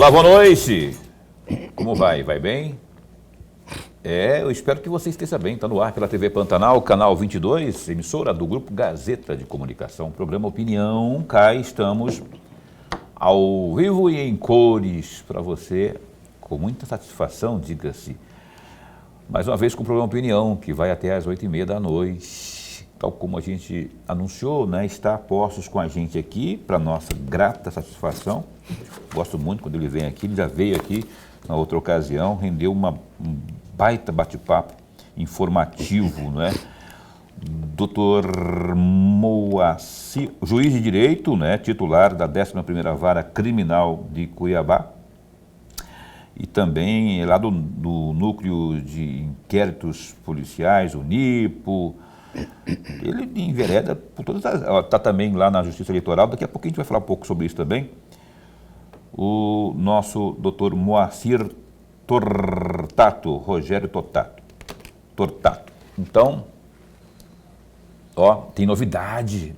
Olá, boa noite. Como vai? Vai bem? Eu espero que você esteja bem. Está no ar pela TV Pantanal, canal 22, emissora do Grupo Gazeta de Comunicação, programa Opinião. Cá estamos ao vivo e em cores para você, com muita satisfação, diga-se. Mais uma vez com o programa Opinião, que vai até às 8h30 da noite. Tal como a gente anunciou, né, está a postos com a gente aqui, para nossa grata satisfação. Gosto muito quando ele vem aqui, ele já veio aqui na outra ocasião, rendeu um baita bate-papo informativo, né? Dr. Moacir, juiz de direito, né, titular da 11ª Vara Criminal de Cuiabá, e também lá do Núcleo de Inquéritos Policiais, o NIPO. Ele envereda por todas as... Está também lá na Justiça Eleitoral, daqui a pouco a gente vai falar um pouco sobre isso também. O nosso doutor Moacir Tortato, Rogério Tortato. Então, tem novidade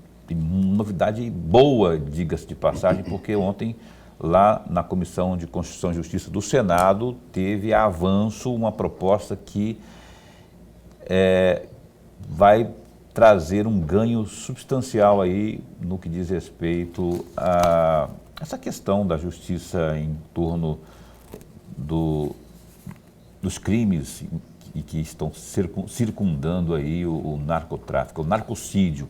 boa, diga-se de passagem, porque ontem, lá na Comissão de Constituição e Justiça do Senado, teve avanço, uma proposta que vai trazer um ganho substancial aí no que diz respeito a essa questão da justiça em torno dos crimes que estão circundando aí o narcotráfico, o narcocídio.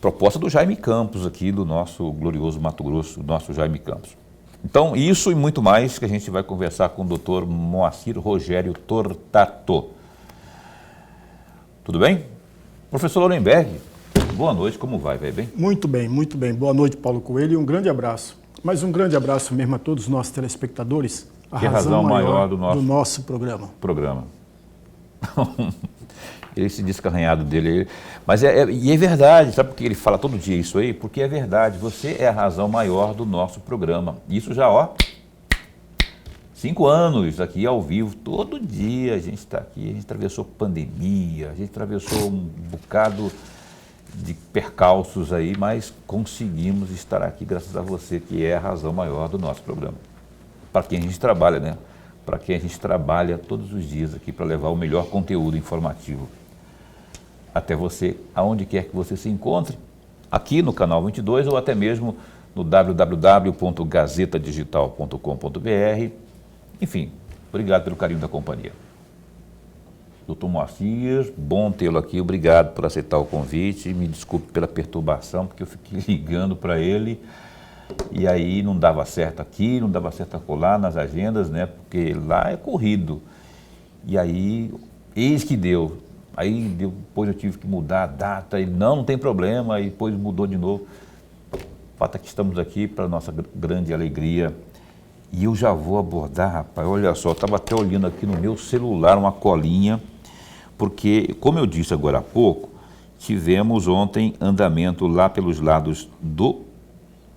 Proposta do Jaime Campos aqui, do nosso glorioso Mato Grosso, do nosso Jaime Campos. Então, isso e muito mais que a gente vai conversar com o doutor Moacir Rogério Tortato. Tudo bem? Professor Lorenberg, boa noite, como vai? Vai bem? Muito bem, muito bem. Boa noite, Paulo Coelho, e um grande abraço. Mas um grande abraço mesmo a todos os nossos telespectadores. A razão maior do nosso programa. Esse descarranhado dele. Mas é verdade, sabe por que ele fala todo dia isso aí? Porque é verdade, você é a razão maior do nosso programa. Isso já, 5 anos aqui ao vivo, todo dia a gente está aqui, a gente atravessou pandemia, a gente atravessou um bocado de percalços aí, mas conseguimos estar aqui graças a você, que é a razão maior do nosso programa. Para quem a gente trabalha, né? Para quem a gente trabalha todos os dias aqui para levar o melhor conteúdo informativo até você, aonde quer que você se encontre, aqui no canal 22 ou até mesmo no www.gazetadigital.com.br. Enfim, obrigado pelo carinho da companhia. Doutor Moacir, bom tê-lo aqui, obrigado por aceitar o convite, me desculpe pela perturbação, porque eu fiquei ligando para ele e aí não dava certo aqui, não dava certo acolá nas agendas, né, porque lá é corrido. E aí, eis que deu. Depois eu tive que mudar a data, e não tem problema, e depois mudou de novo. O fato é que estamos aqui para nossa grande alegria. E eu já vou abordar, rapaz, olha só, eu estava até olhando aqui no meu celular uma colinha, porque, como eu disse agora há pouco, tivemos ontem andamento lá pelos lados do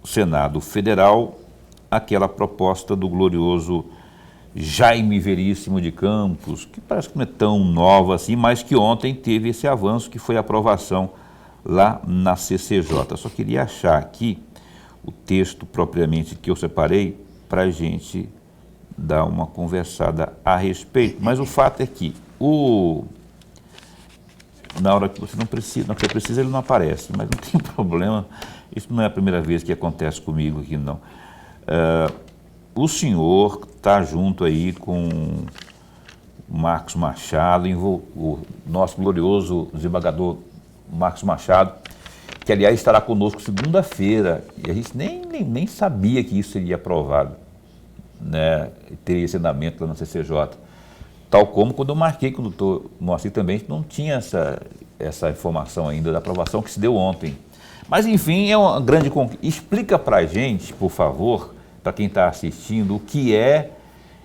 Senado Federal, aquela proposta do glorioso Jaime Veríssimo de Campos, que parece que não é tão nova assim, mas que ontem teve esse avanço, que foi a aprovação lá na CCJ. Só queria achar aqui o texto propriamente que eu separei, para a gente dar uma conversada a respeito. Mas o fato é que na hora que você não precisa, ele não aparece, mas não tem problema, isso não é a primeira vez que acontece comigo aqui, não. O senhor está junto aí com o Marcos Machado, o nosso glorioso desembargador Marcos Machado, que aliás estará conosco segunda-feira, e a gente nem sabia que isso seria aprovado, né? Teria esse andamento lá na CCJ. Tal como quando eu marquei com o doutor Moacir também, não tinha essa informação ainda da aprovação que se deu ontem. Mas enfim, é uma grande conquista. Explica para a gente, por favor, para quem está assistindo, o que é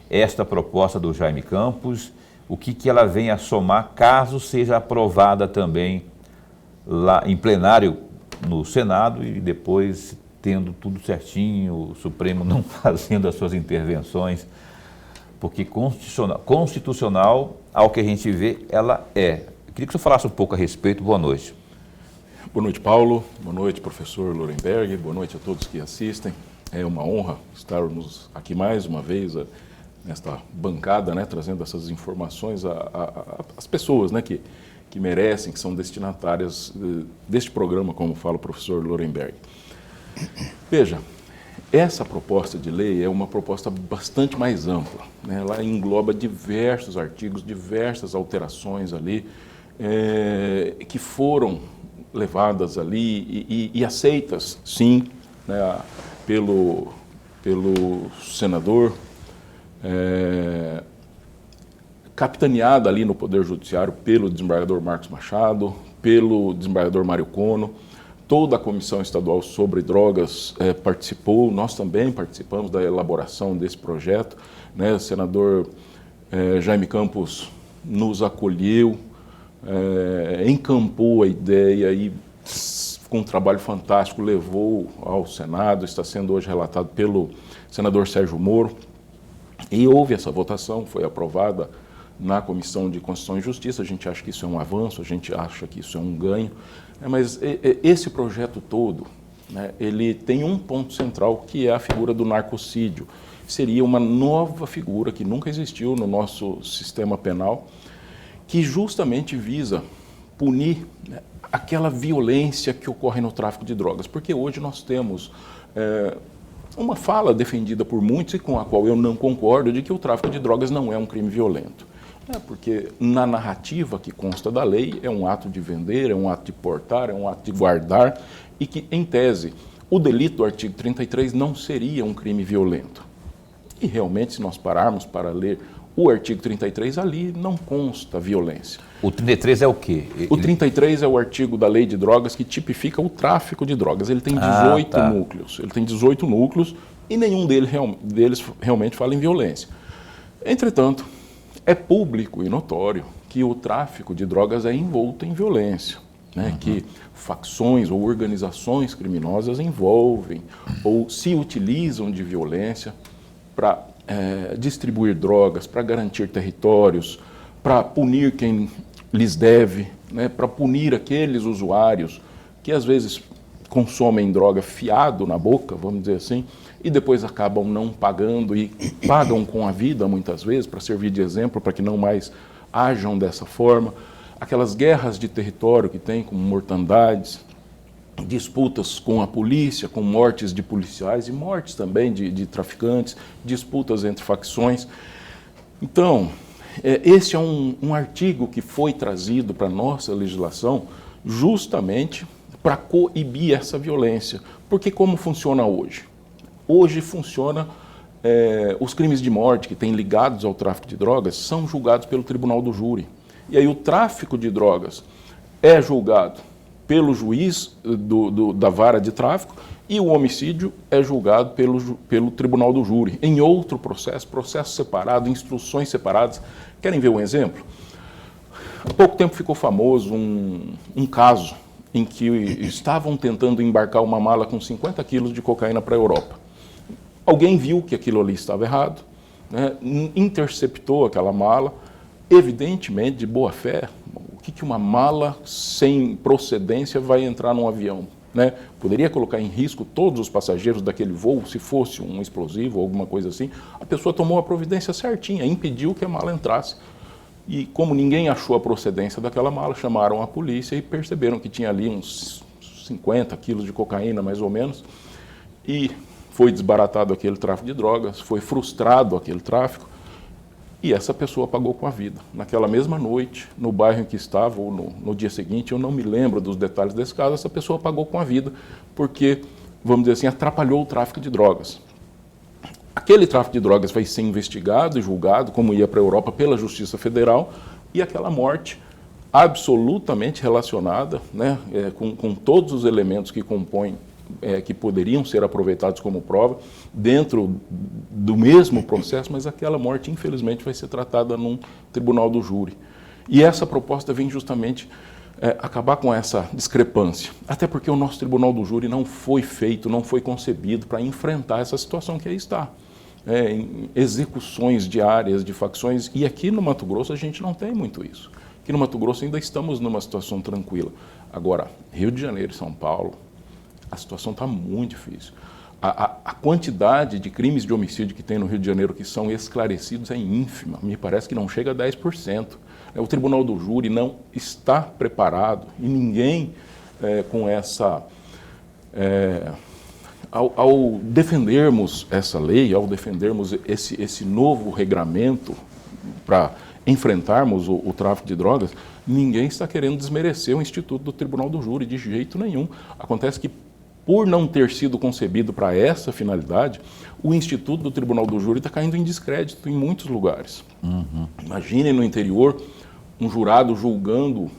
esta proposta do Jaime Campos, o que ela vem a somar, caso seja aprovada também lá em plenário no Senado e depois tendo tudo certinho, o Supremo não fazendo as suas intervenções, porque constitucional, ao que a gente vê, ela é. Eu queria que você falasse um pouco a respeito. Boa noite. Boa noite, Paulo. Boa noite, professor Lorenberg. Boa noite a todos que assistem. É uma honra estarmos aqui mais uma vez nesta bancada, né, trazendo essas informações às pessoas, né, que merecem, que são destinatárias deste programa, como fala o professor Lorenberg. Veja, essa proposta de lei é uma proposta bastante mais ampla, né? Ela engloba diversos artigos, diversas alterações ali, que foram levadas ali e aceitas, sim, né, pelo senador, capitaneada ali no Poder Judiciário pelo desembargador Marcos Machado, pelo desembargador Mário Kono. Toda a Comissão Estadual sobre Drogas participou, nós também participamos da elaboração desse projeto, né? O senador Jaime Campos nos acolheu, encampou a ideia e, com um trabalho fantástico, levou ao Senado, está sendo hoje relatado pelo senador Sérgio Moro, e houve essa votação, foi aprovada na Comissão de Constituição e Justiça. A gente acha que isso é um avanço, a gente acha que isso é um ganho, mas esse projeto todo, né, ele tem um ponto central, que é a figura do narcocídio. Seria uma nova figura que nunca existiu no nosso sistema penal, que justamente visa punir, né, aquela violência que ocorre no tráfico de drogas. Porque hoje nós temos uma fala defendida por muitos e com a qual eu não concordo, de que o tráfico de drogas não é um crime violento. Porque na narrativa que consta da lei é um ato de vender, é um ato de portar, é um ato de guardar, e que, em tese, o delito do artigo 33 não seria um crime violento. E realmente, se nós pararmos para ler o artigo 33, ali não consta violência. O 33 é o quê? O 33 é o artigo da Lei de Drogas que tipifica o tráfico de drogas. Ele tem 18 núcleos. Ele tem 18 núcleos e nenhum deles realmente fala em violência. Entretanto, é público e notório que o tráfico de drogas é envolto em violência, né? Que facções ou organizações criminosas envolvem ou se utilizam de violência para distribuir drogas, para garantir territórios, para punir quem lhes deve, né? Para punir aqueles usuários que às vezes consomem droga fiado na boca, vamos dizer assim, e depois acabam não pagando e pagam com a vida muitas vezes, para servir de exemplo, para que não mais ajam dessa forma. Aquelas guerras de território que tem com mortandades, disputas com a polícia, com mortes de policiais e mortes também de traficantes, disputas entre facções. Então, esse é um artigo que foi trazido para a nossa legislação justamente para coibir essa violência. Porque como funciona hoje? Hoje funciona, os crimes de morte que têm ligados ao tráfico de drogas são julgados pelo tribunal do júri. E aí o tráfico de drogas é julgado pelo juiz da vara de tráfico e o homicídio é julgado pelo tribunal do júri, em outro processo separado, instruções separadas. Querem ver um exemplo? Há pouco tempo ficou famoso um caso em que estavam tentando embarcar uma mala com 50 quilos de cocaína para a Europa. Alguém viu que aquilo ali estava errado, né? Interceptou aquela mala, evidentemente de boa fé. O que uma mala sem procedência vai entrar num avião, né? Poderia colocar em risco todos os passageiros daquele voo, se fosse um explosivo ou alguma coisa assim. A pessoa tomou a providência certinha, impediu que a mala entrasse. E como ninguém achou a procedência daquela mala, chamaram a polícia e perceberam que tinha ali uns 50 quilos de cocaína, mais ou menos, e foi desbaratado aquele tráfico de drogas, foi frustrado aquele tráfico, e essa pessoa pagou com a vida. Naquela mesma noite, no bairro em que estava, ou no dia seguinte, eu não me lembro dos detalhes desse caso, essa pessoa pagou com a vida, porque, vamos dizer assim, atrapalhou o tráfico de drogas. Aquele tráfico de drogas vai ser investigado e julgado, como ia para a Europa, pela Justiça Federal, e aquela morte absolutamente relacionada, né, com todos os elementos que compõem, que poderiam ser aproveitados como prova dentro do mesmo processo, mas aquela morte, infelizmente, vai ser tratada num tribunal do júri. E essa proposta vem justamente acabar com essa discrepância, até porque o nosso tribunal do júri não foi feito, não foi concebido para enfrentar essa situação que aí está. Em execuções diárias de facções, e aqui no Mato Grosso a gente não tem muito isso. Aqui no Mato Grosso ainda estamos numa situação tranquila. Agora, Rio de Janeiro e São Paulo, a situação está muito difícil. A quantidade de crimes de homicídio que tem no Rio de Janeiro que são esclarecidos é ínfima, me parece que não chega a 10%. O Tribunal do Júri não está preparado e ninguém com essa... Ao defendermos essa lei, ao defendermos esse novo regramento para enfrentarmos o tráfico de drogas, ninguém está querendo desmerecer o Instituto do Tribunal do Júri, de jeito nenhum. Acontece que, por não ter sido concebido para essa finalidade, o Instituto do Tribunal do Júri está caindo em descrédito em muitos lugares. Imaginem no interior um jurado julgando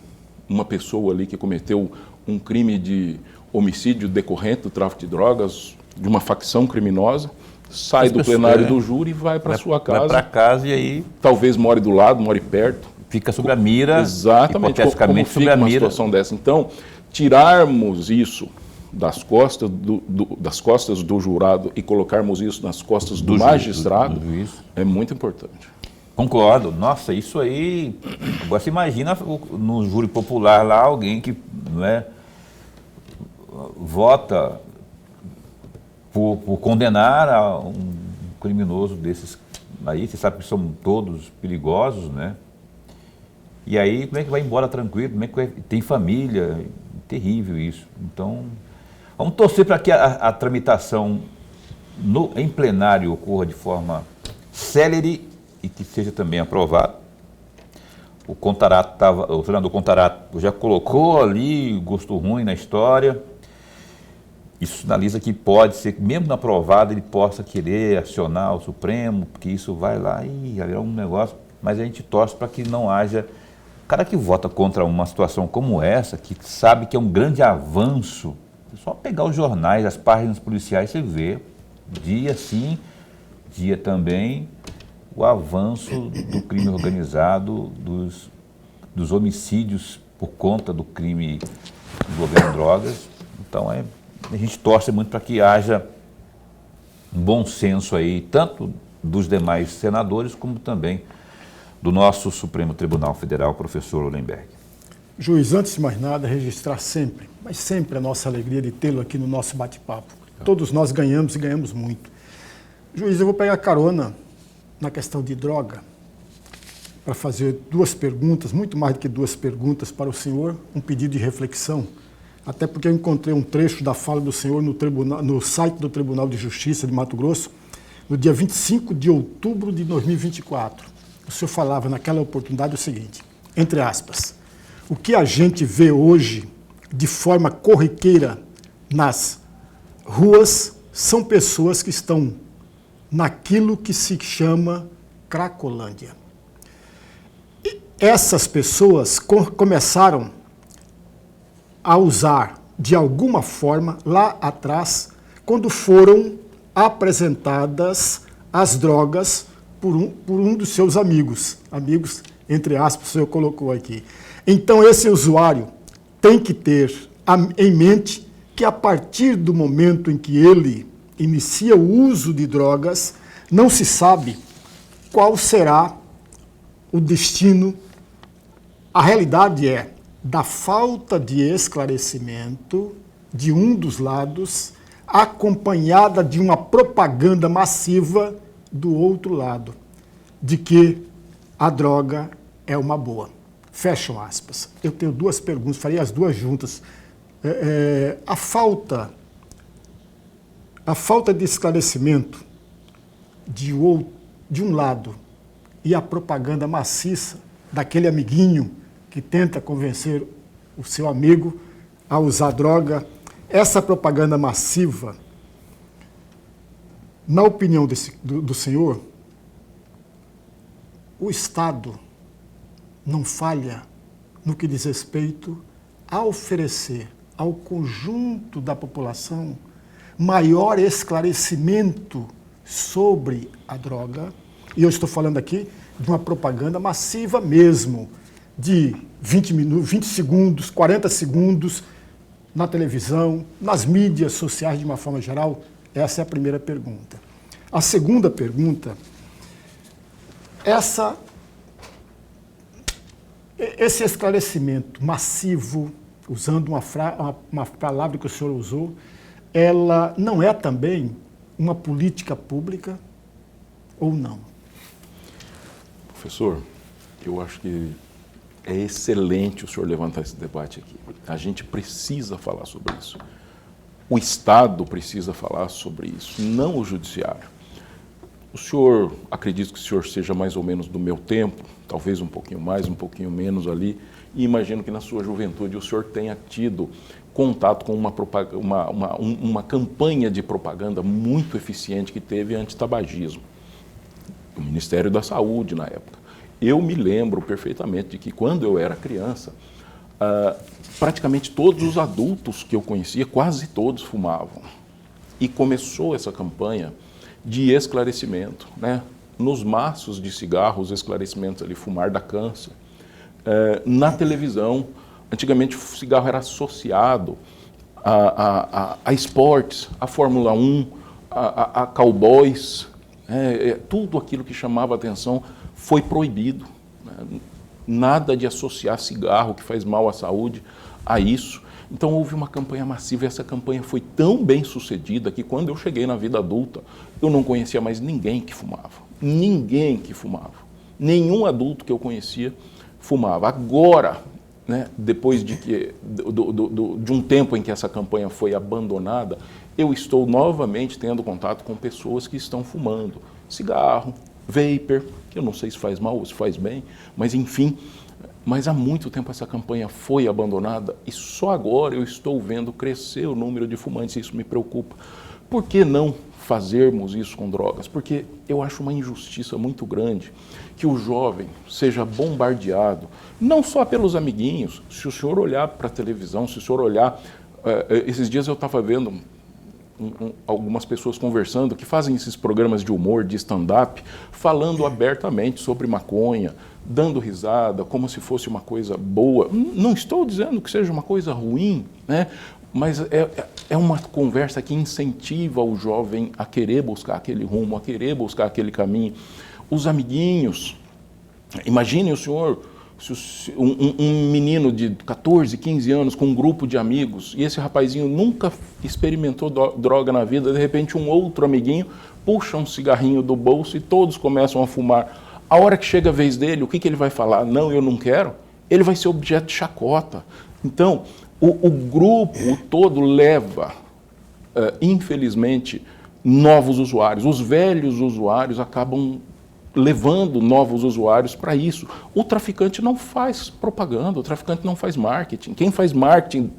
uma pessoa ali que cometeu um crime de homicídio decorrente do tráfico de drogas, de uma facção criminosa, sai do plenário do júri e vai para sua casa. Vai para casa e aí... Talvez more do lado, more perto. Fica sob a mira. Exatamente, hipoteticamente como fica uma situação dessa. Então, tirarmos isso das costas do jurado e colocarmos isso nas costas do magistrado é muito importante. Concordo. Nossa, isso aí... Agora você imagina no júri popular lá alguém que vota por condenar a um criminoso desses aí, você sabe que são todos perigosos, né? E aí, como é que vai embora tranquilo? Como é que tem família? Terrível isso. Então, vamos torcer para que a tramitação em plenário ocorra de forma célere e que seja também aprovado. O senador Contarato já colocou ali gosto ruim na história. Isso sinaliza que pode ser, mesmo na aprovada, ele possa querer acionar o Supremo, porque isso vai lá e é um negócio, mas a gente torce para que não haja... O cara que vota contra uma situação como essa, que sabe que é um grande avanço, é só pegar os jornais, as páginas policiais, você vê, dia sim, dia também, o avanço do crime organizado, dos homicídios por conta do crime envolvendo drogas. Então, a gente torce muito para que haja um bom senso aí, tanto dos demais senadores, como também do nosso Supremo Tribunal Federal, professor Hollenberg. Juiz, antes de mais nada, registrar sempre, mas sempre a nossa alegria de tê-lo aqui no nosso bate-papo. Todos nós ganhamos e ganhamos muito. Juiz, eu vou pegar carona na questão de droga para fazer duas perguntas, muito mais do que duas perguntas para o senhor, um pedido de reflexão, até porque eu encontrei um trecho da fala do senhor no site do Tribunal de Justiça de Mato Grosso, no dia 25 de outubro de 2024. O senhor falava naquela oportunidade o seguinte, entre aspas, o que a gente vê hoje de forma corriqueira nas ruas são pessoas que estão naquilo que se chama Cracolândia. E essas pessoas começaram a usar de alguma forma lá atrás, quando foram apresentadas as drogas por um dos seus amigos, entre aspas, o senhor colocou aqui. Então esse usuário tem que ter em mente que a partir do momento em que ele inicia o uso de drogas, não se sabe qual será o destino. A realidade é da falta de esclarecimento de um dos lados, acompanhada de uma propaganda massiva do outro lado, de que a droga é uma boa. Fecham aspas. Eu tenho duas perguntas, farei as duas juntas. A falta de esclarecimento de um lado e a propaganda maciça daquele amiguinho que tenta convencer o seu amigo a usar droga, essa propaganda massiva, na opinião do senhor, o Estado não falha no que diz respeito a oferecer ao conjunto da população maior esclarecimento sobre a droga, e eu estou falando aqui de uma propaganda massiva mesmo, de 20 minutos, 20 segundos, 40 segundos na televisão, nas mídias sociais de uma forma geral. Essa é a primeira pergunta. A segunda pergunta, esse esclarecimento massivo, usando uma palavra que o senhor usou, ela não é também uma política pública ou não? Professor, eu acho que é excelente o senhor levantar esse debate aqui. A gente precisa falar sobre isso. O Estado precisa falar sobre isso, não o Judiciário. O senhor, acredito que o senhor seja mais ou menos do meu tempo, talvez um pouquinho mais, um pouquinho menos ali, e imagino que na sua juventude o senhor tenha tido contato com uma campanha de propaganda muito eficiente que teve anti-tabagismo. O Ministério da Saúde, na época. Eu me lembro perfeitamente de que, quando eu era criança, praticamente todos os adultos que eu conhecia, quase todos fumavam. E começou essa campanha de esclarecimento, né? Nos maços de cigarro, os esclarecimentos ali, fumar dá câncer. Na televisão, antigamente o cigarro era associado a esportes, a Fórmula 1, a cowboys, tudo aquilo que chamava atenção foi proibido. Né? Nada de associar cigarro, que faz mal à saúde, a isso. Então houve uma campanha massiva, e essa campanha foi tão bem sucedida que, quando eu cheguei na vida adulta, eu não conhecia mais ninguém que fumava. Ninguém que fumava. Nenhum adulto que eu conhecia fumava. Agora, né, depois de um tempo em que essa campanha foi abandonada, eu estou novamente tendo contato com pessoas que estão fumando cigarro, vapor, que eu não sei se faz mal ou se faz bem, mas enfim, mas há muito tempo essa campanha foi abandonada e só agora eu estou vendo crescer o número de fumantes, e isso me preocupa. Por que não fazermos isso com drogas? Porque eu acho uma injustiça muito grande que o jovem seja bombardeado, não só pelos amiguinhos. Se o senhor olhar para a televisão, se o senhor olhar... esses dias eu estava vendo algumas pessoas conversando que fazem esses programas de humor, de stand-up, falando abertamente sobre maconha, dando risada, como se fosse uma coisa boa. Não estou dizendo que seja uma coisa ruim, né? Mas é uma conversa que incentiva o jovem a querer buscar aquele rumo, a querer buscar aquele caminho. Os amiguinhos, imagine o senhor, um menino de 14, 15 anos com um grupo de amigos, e esse rapazinho nunca experimentou droga na vida, de repente um outro amiguinho puxa um cigarrinho do bolso e todos começam a fumar. A hora que chega a vez dele, o que ele vai falar? Não, eu não quero. Ele vai ser objeto de chacota. Então, o grupo todo leva, infelizmente, novos usuários. Os velhos usuários acabam levando novos usuários para isso. O traficante não faz propaganda, o traficante não faz marketing. Quem faz marketing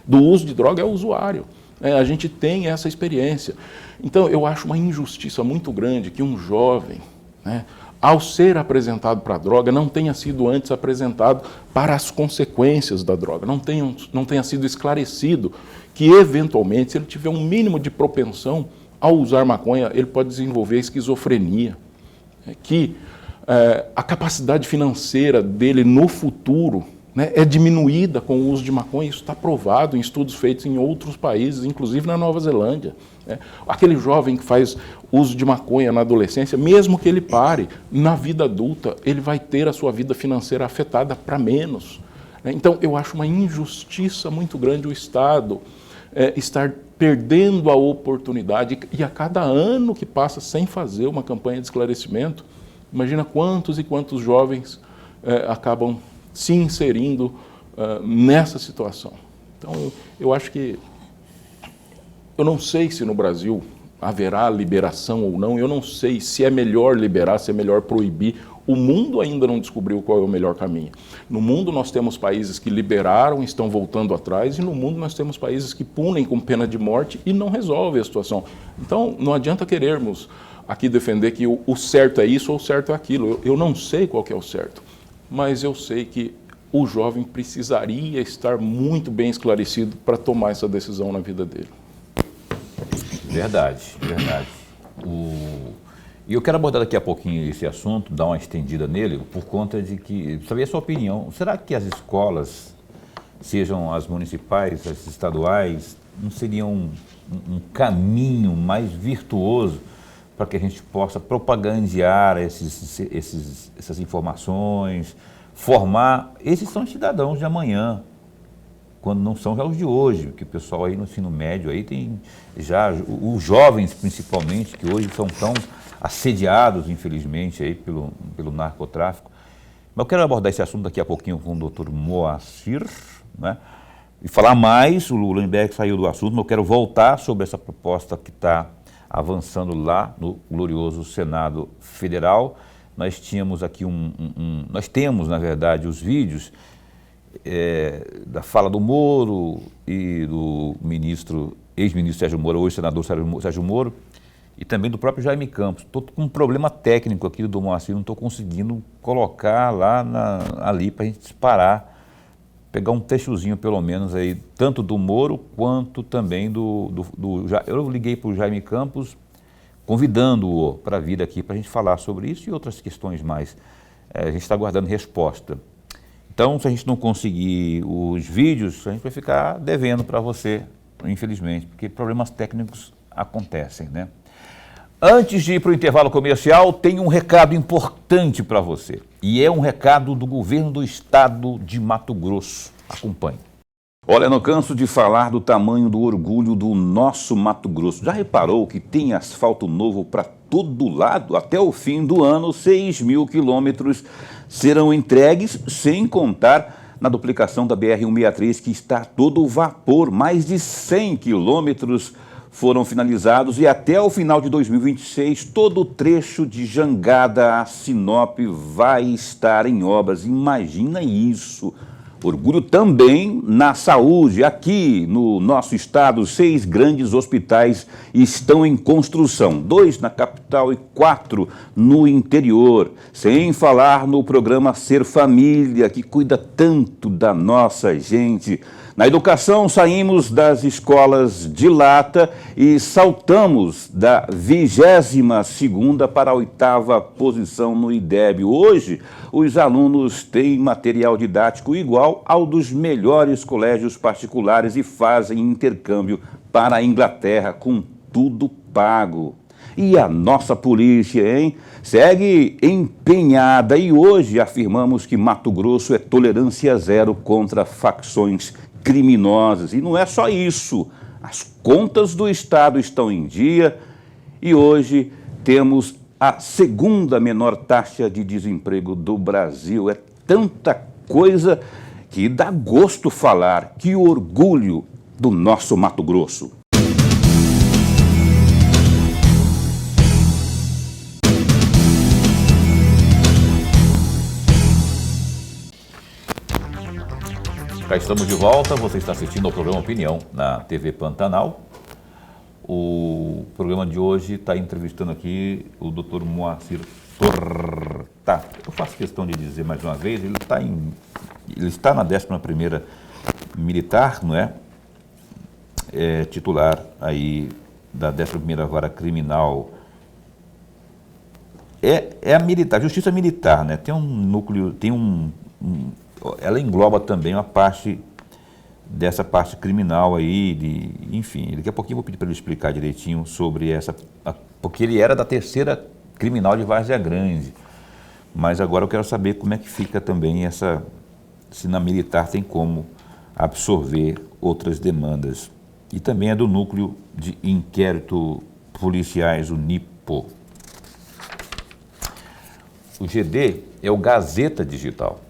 do uso de droga é o usuário. A gente tem essa experiência. Então, eu acho uma injustiça muito grande que um jovem, né, ao ser apresentado para a droga, não tenha sido antes apresentado para as consequências da droga, não tenha sido esclarecido que, eventualmente, se ele tiver um mínimo de propensão ao usar maconha, ele pode desenvolver esquizofrenia, que a capacidade financeira dele no futuro, né, é diminuída com o uso de maconha. Isso está provado em estudos feitos em outros países, inclusive na Nova Zelândia. Né? Aquele jovem que faz uso de maconha na adolescência, mesmo que ele pare, na vida adulta, ele vai ter a sua vida financeira afetada para menos. Né? Então, eu acho uma injustiça muito grande o Estado estar perdendo a oportunidade, e a cada ano que passa sem fazer uma campanha de esclarecimento, imagina quantos e quantos jovens acabam se inserindo nessa situação. Então, eu acho que... Eu não sei se no Brasil haverá liberação ou não, eu não sei se é melhor liberar, se é melhor proibir. O mundo ainda não descobriu qual é o melhor caminho. No mundo nós temos países que liberaram e estão voltando atrás, e no mundo nós temos países que punem com pena de morte e não resolvem a situação. Então, não adianta querermos aqui defender que o certo é isso ou o certo é aquilo. Eu não sei qual que é o certo, mas eu sei que o jovem precisaria estar muito bem esclarecido para tomar essa decisão na vida dele. Verdade, verdade. E eu quero abordar daqui a pouquinho esse assunto, dar uma estendida nele, por conta de que, saber a sua opinião, será que as escolas, sejam as municipais, as estaduais, não seriam um caminho mais virtuoso para que a gente possa propagandear essas informações, formar, esses são cidadãos de amanhã, quando não são já os de hoje, que o pessoal aí no ensino médio aí tem já, os jovens principalmente, que hoje são tão assediados, infelizmente, aí pelo narcotráfico. Mas eu quero abordar esse assunto daqui a pouquinho com o Dr. Moacir, né? E falar mais, o Lemberg saiu do assunto, mas eu quero voltar sobre essa proposta que está avançando lá no glorioso Senado Federal. Nós tínhamos aqui nós temos, na verdade, os vídeos da fala do Moro e do ex-ministro Sérgio Moro, hoje senador Sérgio Moro, e também do próprio Jaime Campos. Estou com um problema técnico aqui do Moacir, não estou conseguindo colocar lá ali para a gente disparar, pegar um trechozinho pelo menos aí, tanto do Moro quanto também eu liguei para o Jaime Campos, convidando-o para vir aqui para a gente falar sobre isso e outras questões mais. A gente está aguardando resposta. Então, se a gente não conseguir os vídeos, a gente vai ficar devendo para você, infelizmente, porque problemas técnicos acontecem, né? Antes de ir para o intervalo comercial, tem um recado importante para você. E é um recado do governo do estado de Mato Grosso. Acompanhe. Olha, não canso de falar do tamanho do orgulho do nosso Mato Grosso. Já reparou que tem asfalto novo para todo lado? Até o fim do ano, 6.000 quilômetros serão entregues, sem contar na duplicação da BR-163, que está a todo vapor. Mais de 100 quilômetros foram finalizados e até o final de 2026, todo o trecho de Jangada a Sinop vai estar em obras. Imagina isso! Orgulho também na saúde. Aqui no nosso estado, 6 grandes hospitais estão em construção, 2 na capital e 4 no interior. Sem falar no programa Ser Família, que cuida tanto da nossa gente. Na educação, saímos das escolas de lata e saltamos da 22ª para a 8ª posição no IDEB. Hoje, os alunos têm material didático igual ao dos melhores colégios particulares e fazem intercâmbio para a Inglaterra com tudo pago. E a nossa polícia, hein? Segue empenhada e hoje afirmamos que Mato Grosso é tolerância zero contra facções criminosas. E não é só isso, as contas do Estado estão em dia e hoje temos a 2ª menor taxa de desemprego do Brasil. É tanta coisa que dá gosto falar. Que orgulho do nosso Mato Grosso. Cá estamos de volta, você está assistindo ao programa Opinião na TV Pantanal. O programa de hoje está entrevistando aqui o Dr. Moacir Torta. Eu faço questão de dizer mais uma vez, ele está na 11ª Militar, não é? É titular aí da 11ª Vara Criminal. É a militar, Justiça Militar, né? Tem um núcleo, ela engloba também uma parte dessa parte criminal aí, enfim, daqui a pouquinho eu vou pedir para ele explicar direitinho sobre porque ele era da 3ª Criminal de Várzea Grande, mas agora eu quero saber como é que fica também se na militar tem como absorver outras demandas. E também é do Núcleo de Inquérito Policiais, o NIPO. O GD é o Gazeta Digital.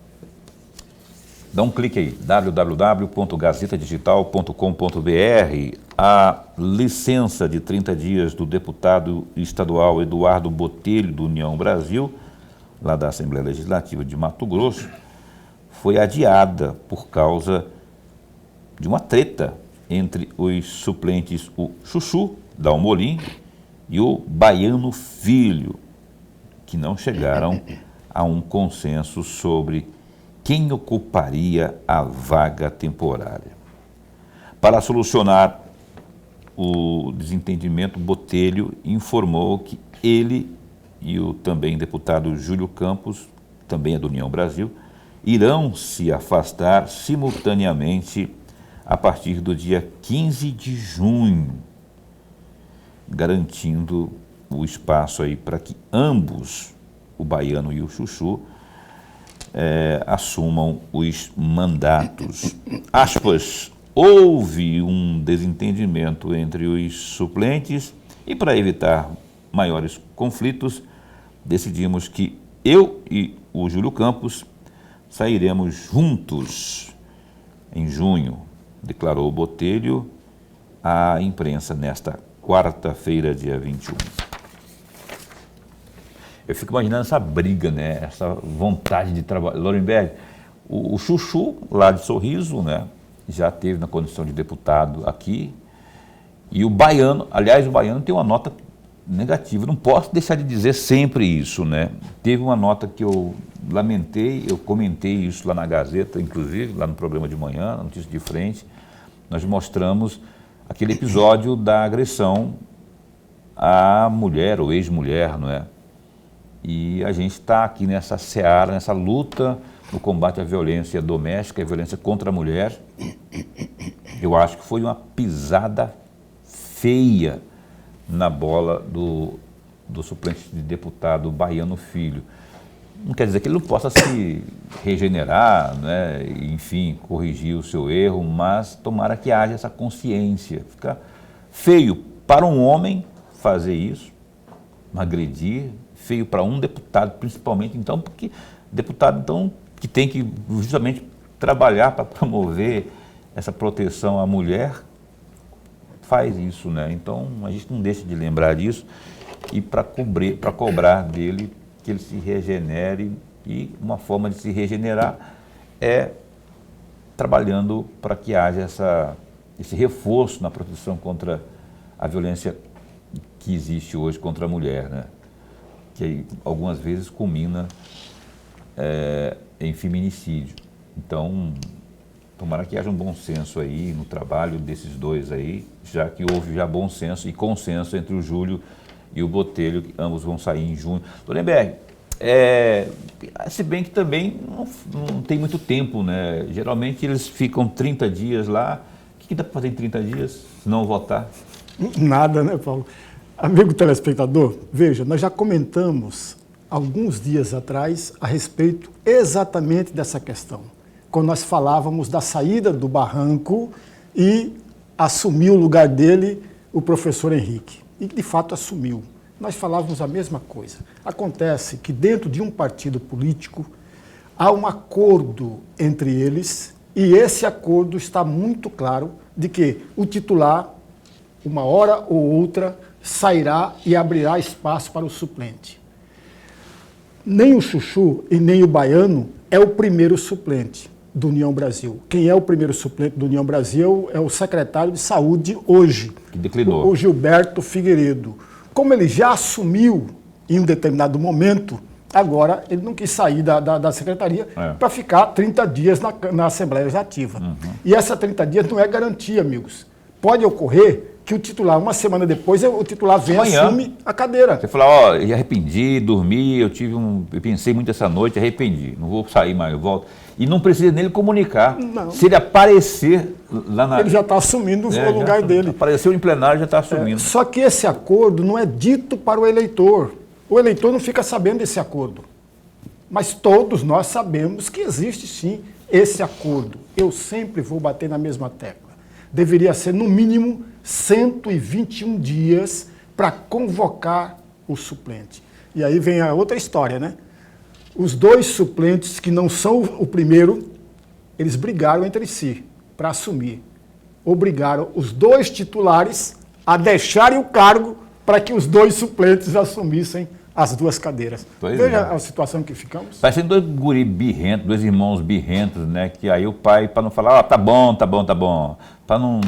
Dá um clique aí, www.gazetadigital.com.br. A licença de 30 dias do deputado estadual Eduardo Botelho, do União Brasil, lá da Assembleia Legislativa de Mato Grosso, foi adiada por causa de uma treta entre os suplentes, o Chuchu, da Almolim, e o Baiano Filho, que não chegaram a um consenso sobre quem ocuparia a vaga temporária. Para solucionar o desentendimento, Botelho informou que ele e o também deputado Júlio Campos, também é do União Brasil, irão se afastar simultaneamente a partir do dia 15 de junho, garantindo o espaço aí para que ambos, o Baiano e o Chuchu, assumam os mandatos. Aspas, houve um desentendimento entre os suplentes e, para evitar maiores conflitos, decidimos que eu e o Júlio Campos sairemos juntos em junho, declarou Botelho à imprensa nesta quarta-feira, dia 21. Eu fico imaginando essa briga, né? Essa vontade de trabalhar. Lorenberg, o Chuchu, lá de Sorriso, né? Já teve na condição de deputado aqui. E o Baiano, aliás, o Baiano tem uma nota negativa. Não posso deixar de dizer sempre isso, né? Teve uma nota que eu lamentei, eu comentei isso lá na Gazeta, inclusive, lá no programa de manhã, na Notícia de Frente. Nós mostramos aquele episódio da agressão à mulher ou ex-mulher, não é? E a gente está aqui nessa seara, nessa luta no combate à violência doméstica, à violência contra a mulher. Eu acho que foi uma pisada feia na bola do suplente de deputado Baiano Filho. Não quer dizer que ele não possa se regenerar, né? Enfim, corrigir o seu erro, mas tomara que haja essa consciência. Fica feio para um homem fazer isso, agredir, feio para um deputado, principalmente, então, porque deputado, então, que tem que justamente trabalhar para promover essa proteção à mulher, faz isso, né? Então, a gente não deixa de lembrar disso e para cobrar dele que ele se regenere, e uma forma de se regenerar é trabalhando para que haja esse reforço na proteção contra a violência que existe hoje contra a mulher, né? Que algumas vezes culmina em feminicídio. Então, tomara que haja um bom senso aí no trabalho desses dois aí, já que houve já bom senso e consenso entre o Júlio e o Botelho, que ambos vão sair em junho. Lorenberg, se bem que também não tem muito tempo, né? Geralmente eles ficam 30 dias lá. O que dá para fazer em 30 dias se não votar? Nada, né, Paulo? Amigo telespectador, veja, nós já comentamos alguns dias atrás a respeito exatamente dessa questão, quando nós falávamos da saída do Barranco e assumiu o lugar dele o professor Henrique. E de fato assumiu. Nós falávamos a mesma coisa. Acontece que dentro de um partido político há um acordo entre eles, e esse acordo está muito claro de que o titular, uma hora ou outra, sairá e abrirá espaço para o suplente. Nem o Chuchu e nem o Baiano é o primeiro suplente do União Brasil. Quem é o primeiro suplente do União Brasil é o secretário de Saúde hoje, que declinou, o Gilberto Figueiredo. Como ele já assumiu em um determinado momento, agora ele não quis sair da secretaria para ficar 30 dias na Assembleia Legislativa. Uhum. E essa 30 dias não é garantia, amigos. Pode ocorrer que o titular, uma semana depois, o titular vem e assume a cadeira. Você fala, eu arrependi, dormi, eu pensei muito essa noite, arrependi, não vou sair mais, eu volto. E não precisa nele comunicar. Não. Se ele aparecer lá na... Ele já está assumindo o lugar dele. Apareceu em plenário, já está assumindo. Só que esse acordo não é dito para o eleitor. O eleitor não fica sabendo desse acordo. Mas todos nós sabemos que existe sim esse acordo. Eu sempre vou bater na mesma tecla. Deveria ser, no mínimo, 121 dias para convocar o suplente. E aí vem a outra história, né? Os dois suplentes, que não são o primeiro, eles brigaram entre si para assumir. Obrigaram os dois titulares a deixarem o cargo para que os dois suplentes assumissem as duas cadeiras. Veja a situação que ficamos. Parecendo dois guri birrentos, dois irmãos birrentos, né? Que aí o pai, para não falar, tá bom, para não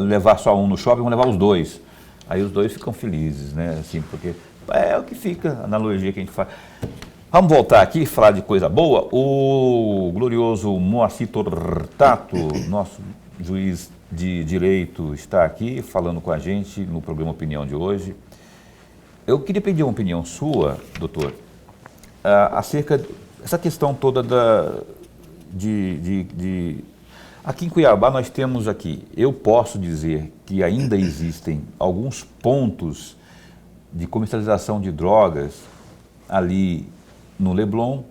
levar só um no shopping, vão levar os dois. Aí os dois ficam felizes, né? Assim, porque é o que fica, a analogia que a gente faz. Vamos voltar aqui e falar de coisa boa. O glorioso Moacir Tortato, nosso juiz de direito, está aqui falando com a gente no programa Opinião de hoje. Eu queria pedir uma opinião sua, doutor, acerca dessa questão toda Aqui em Cuiabá nós temos aqui, eu posso dizer que ainda existem alguns pontos de comercialização de drogas ali no Leblon,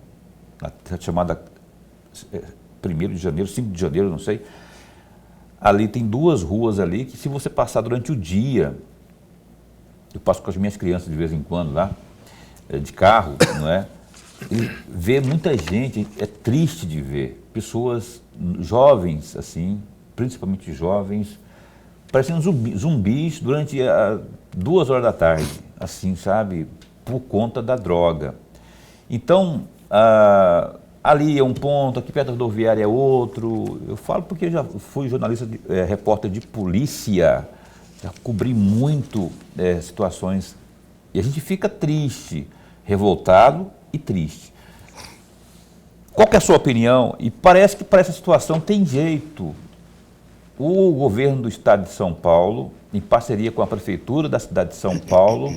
a chamada 1º de janeiro, 5 de janeiro, não sei. Ali tem 2 ruas ali que, se você passar durante o dia, eu passo com as minhas crianças de vez em quando lá, de carro, não é? E ver muita gente, é triste de ver, pessoas jovens, assim, principalmente jovens, parecendo zumbis durante 2 horas da tarde, assim, sabe, por conta da droga. Então, ali é um ponto, aqui perto da rodoviária é outro. Eu falo porque eu já fui jornalista, repórter de polícia, já cobri muito situações, e a gente fica triste, revoltado e triste. Qual que é a sua opinião? E parece que para essa situação tem jeito. O governo do estado de São Paulo, em parceria com a prefeitura da cidade de São Paulo,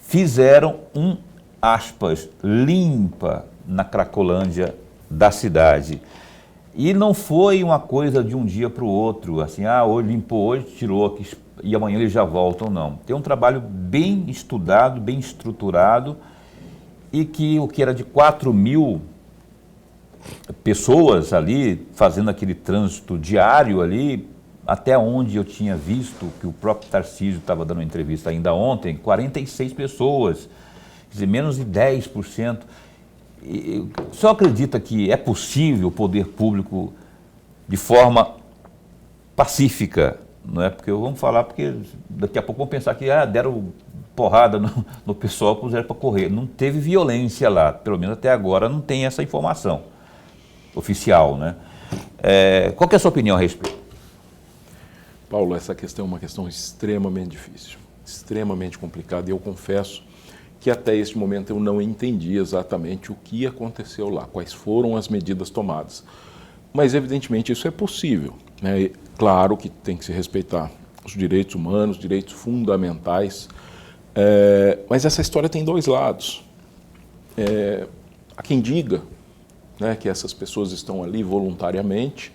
fizeram aspas, limpa na Cracolândia da cidade. E não foi uma coisa de um dia para o outro, assim, hoje limpou hoje, tirou aqui, e amanhã eles já voltam, não. Tem um trabalho bem estudado, bem estruturado, e que o que era de 4.000 pessoas ali, fazendo aquele trânsito diário ali, até onde eu tinha visto, que o próprio Tarcísio estava dando uma entrevista ainda ontem, 46 pessoas, quer dizer, menos de 10%. Só acredita que é possível o poder público, de forma pacífica, não é? Porque vamos falar, porque daqui a pouco vão pensar que deram porrada no pessoal, puseram para correr. Não teve violência lá, pelo menos até agora não tem essa informação oficial, né? Qual que é a sua opinião a respeito? Paulo, essa questão é uma questão extremamente difícil, extremamente complicada, e eu confesso que até este momento eu não entendi exatamente o que aconteceu lá, quais foram as medidas tomadas. Mas, evidentemente, isso é possível, né? Claro que tem que se respeitar os direitos humanos, direitos fundamentais, mas essa história tem 2 lados. Há quem diga, né, que essas pessoas estão ali voluntariamente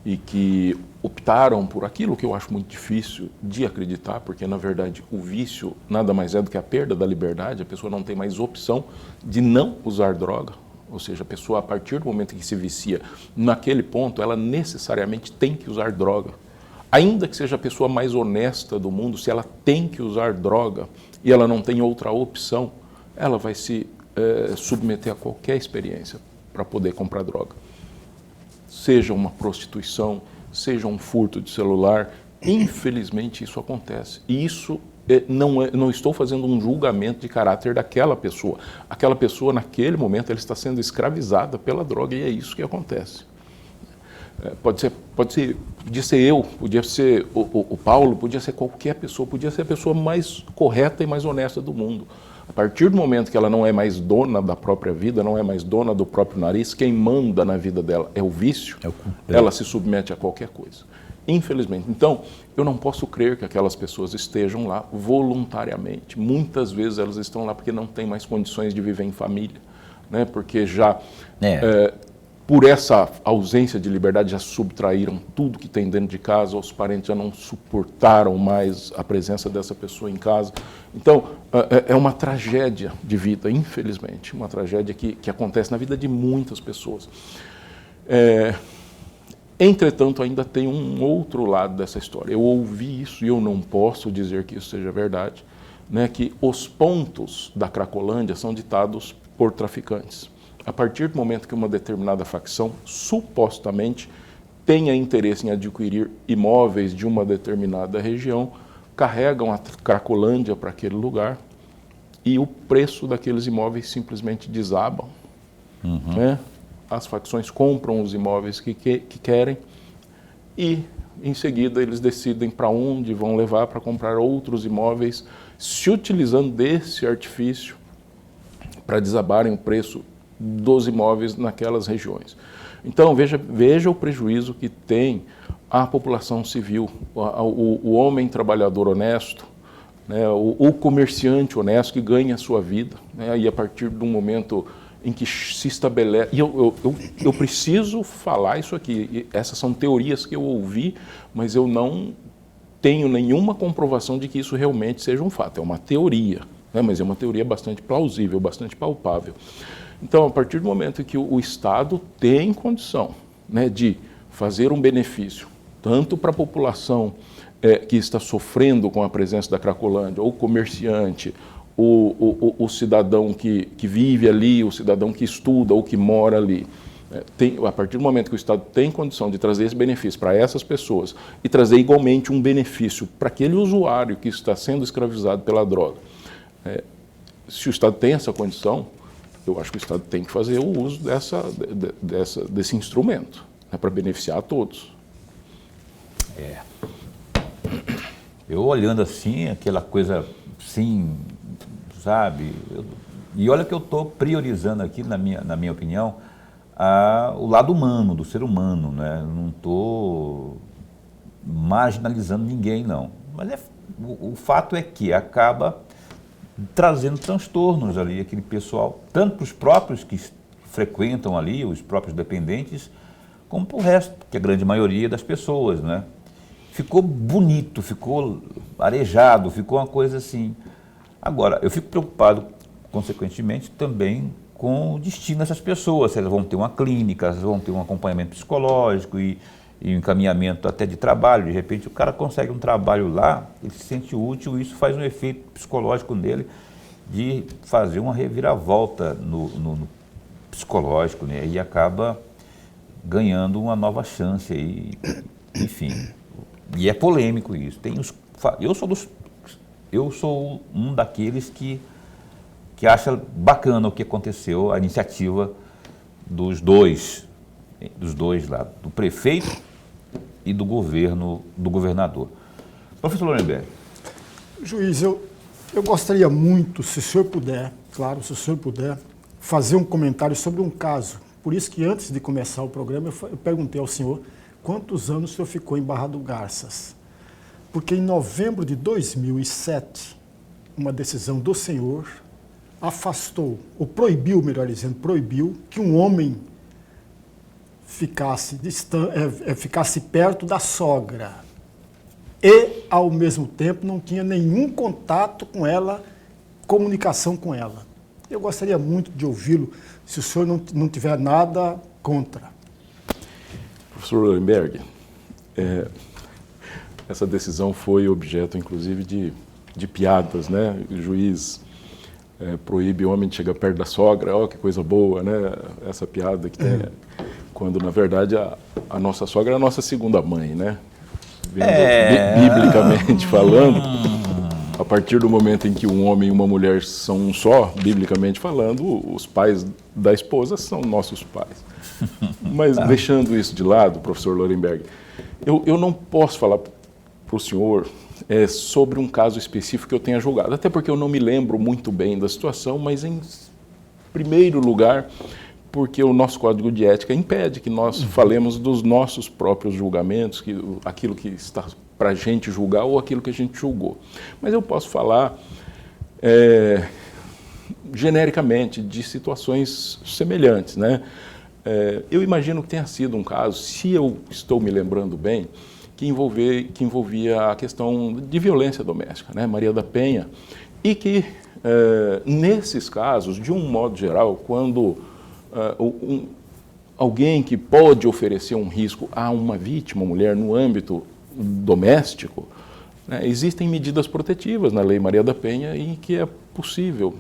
e que optaram por aquilo que eu acho muito difícil de acreditar, porque, na verdade, o vício nada mais é do que a perda da liberdade. A pessoa não tem mais opção de não usar droga, ou seja, a pessoa, a partir do momento em que se vicia naquele ponto, ela necessariamente tem que usar droga. Ainda que seja a pessoa mais honesta do mundo, se ela tem que usar droga e ela não tem outra opção, ela vai se submeter a qualquer experiência para poder comprar droga. Seja uma prostituição, seja um furto de celular, infelizmente isso acontece. E isso não estou fazendo um julgamento de caráter daquela pessoa. Aquela pessoa, naquele momento, ela está sendo escravizada pela droga, e é isso que acontece. Podia ser eu, podia ser o Paulo, podia ser qualquer pessoa, podia ser a pessoa mais correta e mais honesta do mundo. A partir do momento que ela não é mais dona da própria vida, não é mais dona do próprio nariz, quem manda na vida dela é o vício, ela se submete a qualquer coisa. Infelizmente. Então, eu não posso crer que aquelas pessoas estejam lá voluntariamente. Muitas vezes elas estão lá porque não têm mais condições de viver em família, né? Porque já, por essa ausência de liberdade, já subtraíram tudo que tem dentro de casa, os parentes já não suportaram mais a presença dessa pessoa em casa. Então, é uma tragédia de vida, infelizmente, uma tragédia que acontece na vida de muitas pessoas. Entretanto, ainda tem um outro lado dessa história. Eu ouvi isso e eu não posso dizer que isso seja verdade, né, que os pontos da Cracolândia são ditados por traficantes. A partir do momento que uma determinada facção supostamente tenha interesse em adquirir imóveis de uma determinada região, carregam a Cracolândia para aquele lugar e o preço daqueles imóveis simplesmente desabam. Né? As facções compram os imóveis que querem e, em seguida, eles decidem para onde vão levar para comprar outros imóveis, se utilizando desse artifício para desabarem o preço dos imóveis naquelas regiões. Então, veja o prejuízo que tem a população civil, o homem trabalhador honesto, né, o comerciante honesto que ganha a sua vida, né, e a partir de um momento em que se estabelece... E eu preciso falar isso aqui, essas são teorias que eu ouvi, mas eu não tenho nenhuma comprovação de que isso realmente seja um fato, é uma teoria, né, mas é uma teoria bastante plausível, bastante palpável. Então, a partir do momento em que o Estado tem condição, né, de fazer um benefício, tanto para a população que está sofrendo com a presença da Cracolândia, ou o comerciante, o cidadão que vive ali, o cidadão que estuda ou que mora ali, a partir do momento que o Estado tem condição de trazer esse benefício para essas pessoas e trazer igualmente um benefício para aquele usuário que está sendo escravizado pela droga, se o Estado tem essa condição, eu acho que o Estado tem que fazer o uso desse instrumento, né, para beneficiar a todos. Eu olhando assim, aquela coisa assim, sabe? E olha que eu estou priorizando aqui, na minha opinião, o lado humano, do ser humano, né? Não estou marginalizando ninguém, não. Mas o fato é que acaba trazendo transtornos ali, aquele pessoal, tanto para os próprios que frequentam ali, os próprios dependentes, como para o resto, que é a grande maioria das pessoas, né? Ficou bonito, ficou arejado, ficou uma coisa assim. Agora, eu fico preocupado, consequentemente, também com o destino dessas pessoas, se elas vão ter uma clínica, se elas vão ter um acompanhamento psicológico e um encaminhamento até de trabalho. De repente, o cara consegue um trabalho lá, ele se sente útil e isso faz um efeito psicológico nele de fazer uma reviravolta no psicológico, né? E acaba ganhando uma nova chance aí, enfim. E é polêmico isso. Eu sou um daqueles que acha bacana o que aconteceu, a iniciativa dos dois lá, do prefeito e do governador. Professor Lorenberg. Juiz, eu gostaria muito, se o senhor puder, claro, se o senhor puder, fazer um comentário sobre um caso. Por isso que antes de começar o programa, eu perguntei ao senhor quantos anos o senhor ficou em Barra do Garças. Porque em novembro de 2007, uma decisão do senhor afastou, ou proibiu, melhor dizendo, proibiu que um homem ficasse perto da sogra e, ao mesmo tempo, não tinha nenhum contato com ela, comunicação com ela. Eu gostaria muito de ouvi-lo, se o senhor não tiver nada contra. Professor Lorenberg, essa decisão foi objeto, inclusive, de piadas, né? O juiz proíbe o homem de chegar perto da sogra, que coisa boa, né? Essa piada que tem, quando, na verdade, a nossa sogra é a nossa segunda mãe, né? Biblicamente falando, a partir do momento em que um homem e uma mulher são um só, biblicamente falando, os pais da esposa são nossos pais. Mas deixando isso de lado, professor Lorenberg, eu não posso falar para o senhor sobre um caso específico que eu tenha julgado, até porque eu não me lembro muito bem da situação, mas em primeiro lugar, porque o nosso código de ética impede que nós falemos dos nossos próprios julgamentos, aquilo que está para a gente julgar ou aquilo que a gente julgou. Mas eu posso falar genericamente de situações semelhantes, né? Eu imagino que tenha sido um caso, se eu estou me lembrando bem, que envolvia a questão de violência doméstica, né? Maria da Penha, e que nesses casos, de um modo geral, quando alguém que pode oferecer um risco a uma vítima, mulher, no âmbito doméstico, né, existem medidas protetivas na Lei Maria da Penha em que é possível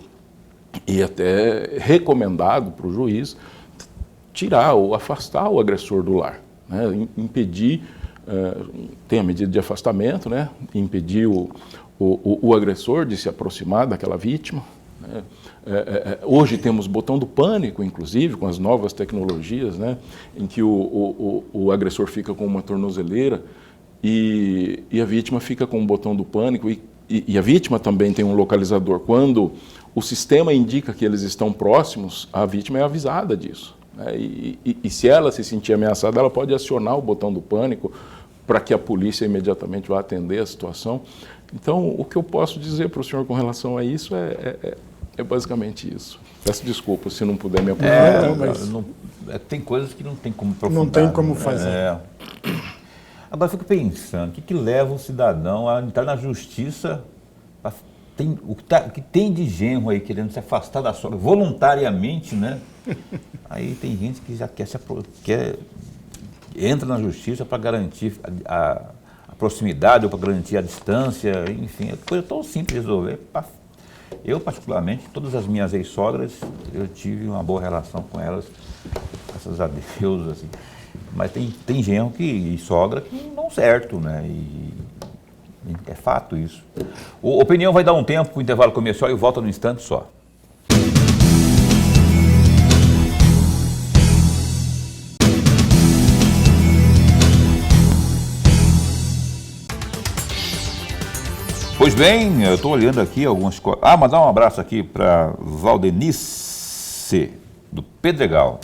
e até recomendado para o juiz tirar ou afastar o agressor do lar, né, impedir, tem a medida de afastamento, né, impedir o agressor de se aproximar daquela vítima, né. Hoje temos botão do pânico, inclusive, com as novas tecnologias, né, em que o agressor fica com uma tornozeleira e a vítima fica com o botão do pânico e a vítima também tem um localizador. Quando o sistema indica que eles estão próximos, a vítima é avisada disso, né, e se ela se sentir ameaçada, ela pode acionar o botão do pânico para que a polícia imediatamente vá atender a situação. Então, o que eu posso dizer para o senhor com relação a isso é basicamente isso. Peço desculpa se não puder me aprofundar. Tem coisas que não tem como aprofundar. Não tem como fazer. Agora, eu fico pensando, o que leva o cidadão a entrar na justiça, o que tem de genro aí querendo se afastar da sogra voluntariamente, né? Aí tem gente que já entra na justiça para garantir a proximidade ou para garantir a distância, enfim, é coisa tão simples de resolver. Eu, particularmente, todas as minhas ex-sogras, eu tive uma boa relação com elas, graças a Deus, assim. Mas tem genro e sogra que não dão certo, né? E é fato isso. O Opinião vai dar um tempo para o intervalo comercial e volta num instante só. Pois bem, eu estou olhando aqui algumas coisas. Mandar um abraço aqui para Valdenice, do Pedregal.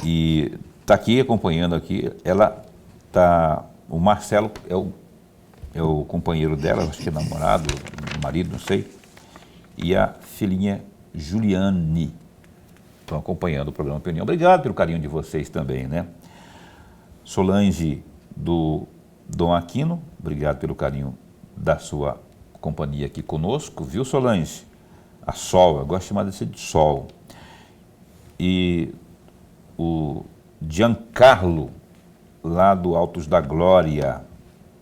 E está aqui acompanhando aqui. Ela tá. O Marcelo é o companheiro dela, acho que é namorado, marido, não sei. E a filhinha Juliane estão acompanhando o programa Opinião. Obrigado pelo carinho de vocês também, né? Solange do Dom Aquino, obrigado pelo carinho da sua companhia aqui conosco, viu, Solange? A Sol, eu gosto de chamar de Sol. E o Giancarlo, lá do Altos da Glória,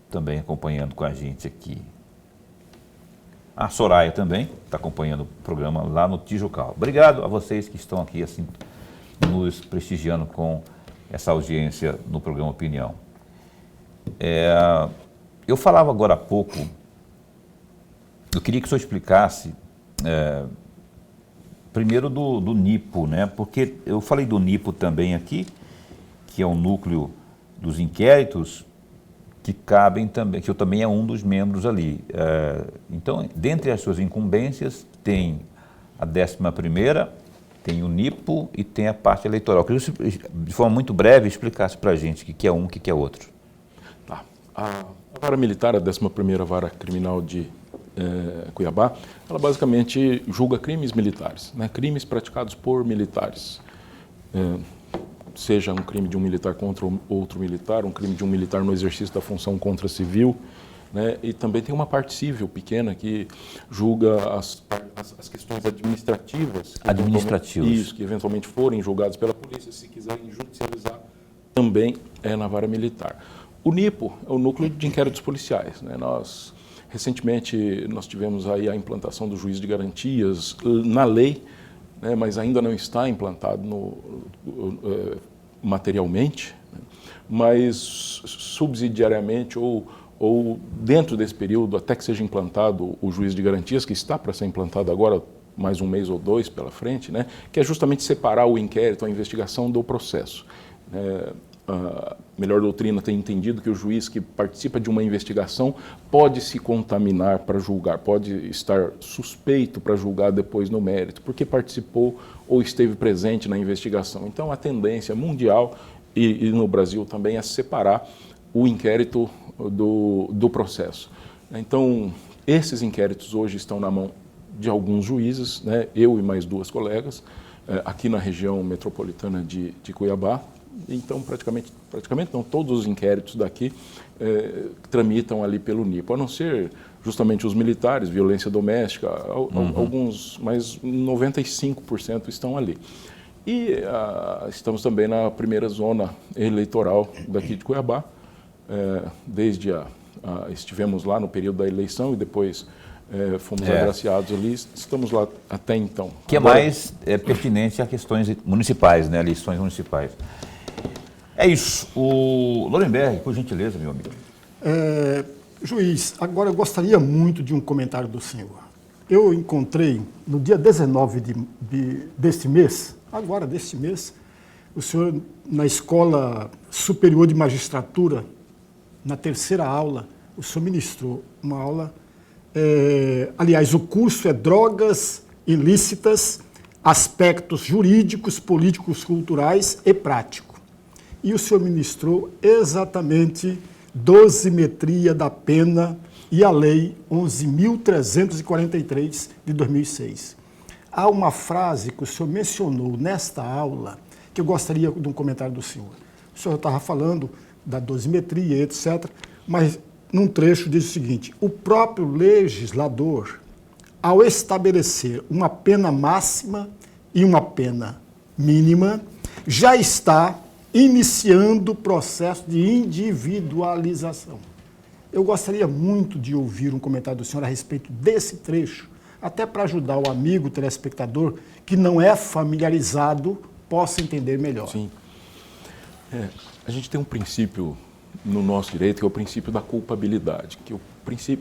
também acompanhando com a gente aqui. A Soraya também está acompanhando o programa lá no Tijucal. Obrigado a vocês que estão aqui assim nos prestigiando com essa audiência no programa Opinião. Eu falava agora há pouco, eu queria que o senhor explicasse primeiro do NIPO, né? Porque eu falei do NIPO também aqui, que é o núcleo dos inquéritos que cabem também, que eu também é um dos membros ali. Então, dentre as suas incumbências, tem a 11ª, tem o NIPO e tem a parte eleitoral. Eu queria que você, de forma muito breve, explicasse para a gente o que é um e o que é outro. Tá. A vara militar, a 11ª Vara Criminal de Cuiabá, ela basicamente julga crimes militares, né? Crimes praticados por militares. Seja um crime de um militar contra outro militar, um crime de um militar no exercício da função contra civil, né? E também tem uma parte civil pequena que julga as questões administrativas. Que eventualmente forem julgadas pela polícia, se quiserem judicializar, também é na vara militar. O NIPO é o Núcleo de Inquéritos Policiais, né? Recentemente, nós tivemos aí a implantação do juiz de garantias na lei, né, mas ainda não está implantado materialmente, né, mas subsidiariamente ou dentro desse período, até que seja implantado o juiz de garantias, que está para ser implantado agora, mais um mês ou dois pela frente, né, que é justamente separar o inquérito, a investigação do processo. A melhor doutrina tem entendido que o juiz que participa de uma investigação pode se contaminar para julgar, pode estar suspeito para julgar depois no mérito, porque participou ou esteve presente na investigação. Então, a tendência mundial e no Brasil também é separar o inquérito do processo. Então, esses inquéritos hoje estão na mão de alguns juízes, né, eu e mais 2 colegas, aqui na região metropolitana de Cuiabá. Então, praticamente não, todos os inquéritos daqui tramitam ali pelo NIPO, a não ser justamente os militares, violência doméstica, alguns, mas 95% estão ali. E estamos também na primeira zona eleitoral daqui de Cuiabá, estivemos lá no período da eleição e depois fomos agraciados ali, estamos lá até então. Que agora, é mais pertinente a questões municipais, né, eleições municipais. É isso. O Lorenberg, por gentileza, meu amigo. Juiz, agora eu gostaria muito de um comentário do senhor. Eu encontrei, no dia 19 deste mês, o senhor, na Escola Superior de Magistratura, na 3ª aula, o senhor ministrou uma aula. Aliás, o curso é Drogas Ilícitas, Aspectos Jurídicos, Políticos, Culturais e Práticos. E o senhor ministrou exatamente dosimetria da pena e a Lei 11.343 de 2006. Há uma frase que o senhor mencionou nesta aula que eu gostaria de um comentário do senhor. O senhor estava falando da dosimetria, etc., mas num trecho diz o seguinte: o próprio legislador, ao estabelecer uma pena máxima e uma pena mínima, já está iniciando o processo de individualização. Eu gostaria muito de ouvir um comentário do senhor a respeito desse trecho, até para ajudar o amigo telespectador que não é familiarizado possa entender melhor. Sim. A gente tem um princípio no nosso direito que é o princípio da culpabilidade.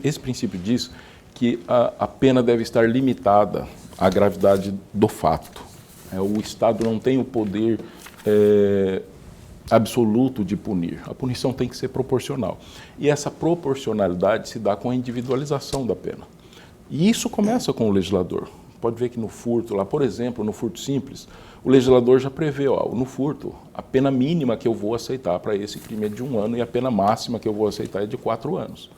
Esse princípio diz que a pena deve estar limitada à gravidade do fato. O Estado não tem o poder absoluto de punir. A punição tem que ser proporcional. E essa proporcionalidade se dá com a individualização da pena. E isso começa com o legislador. Pode ver que no furto, lá, por exemplo, no furto simples, o legislador já prevê, no furto, a pena mínima que eu vou aceitar para esse crime é de 1 ano e a pena máxima que eu vou aceitar é de 4 anos.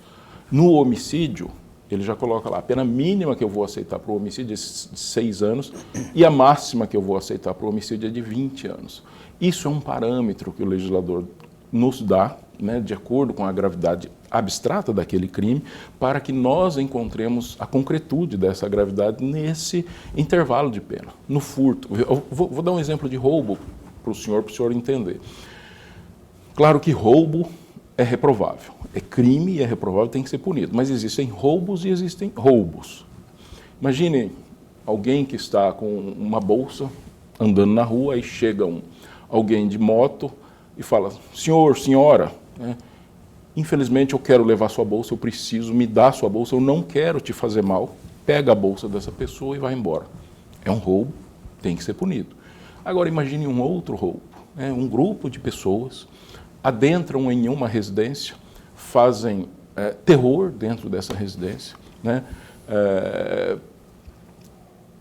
No homicídio, ele já coloca lá, a pena mínima que eu vou aceitar para o homicídio é de 6 anos e a máxima que eu vou aceitar para o homicídio é de 20 anos. Isso é um parâmetro que o legislador nos dá, né, de acordo com a gravidade abstrata daquele crime, para que nós encontremos a concretude dessa gravidade nesse intervalo de pena. No furto, eu vou dar um exemplo de roubo para o senhor entender. Claro que roubo é reprovável, é crime e é reprovável, tem que ser punido, mas existem roubos e existem roubos. Imagine alguém que está com uma bolsa andando na rua e chega alguém de moto e fala, senhor, senhora, né, infelizmente eu quero levar sua bolsa, eu preciso, me dá sua bolsa, eu não quero te fazer mal, pega a bolsa dessa pessoa e vai embora. É um roubo, tem que ser punido. Agora imagine um outro roubo, né, um grupo de pessoas adentram em uma residência, fazem terror dentro dessa residência, né,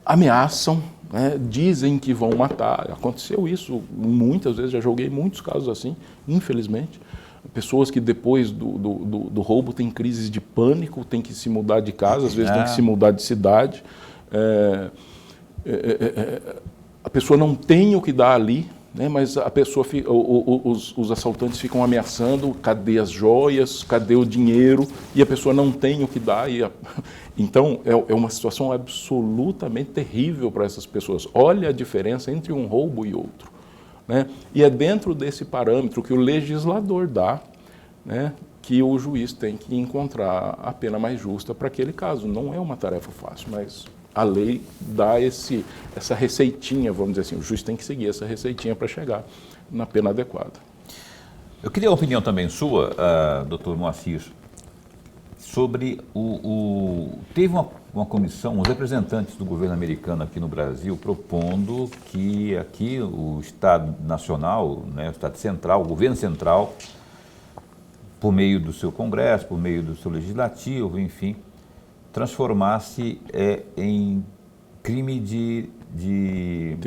ameaçam, né, dizem que vão matar. Aconteceu isso muitas vezes, já joguei muitos casos assim, infelizmente. Pessoas que depois do roubo têm crises de pânico, têm que se mudar de casa, às vezes têm que se mudar de cidade. A pessoa não tem o que dar ali, né, mas a pessoa os assaltantes ficam ameaçando, cadê as joias, cadê o dinheiro, e a pessoa não tem o que dar. Então, é uma situação absolutamente terrível para essas pessoas. Olha a diferença entre um roubo e outro. Né? E é dentro desse parâmetro que o legislador dá, né, que o juiz tem que encontrar a pena mais justa para aquele caso. Não é uma tarefa fácil, mas a lei dá essa receitinha, vamos dizer assim, o juiz tem que seguir essa receitinha para chegar na pena adequada. Eu queria a opinião também sua, doutor Moacir, sobre teve uma comissão, os representantes do governo americano aqui no Brasil propondo que aqui o Estado Nacional, né, o Estado Central, o governo central, por meio do seu Congresso, por meio do seu Legislativo, enfim, transformasse em crime de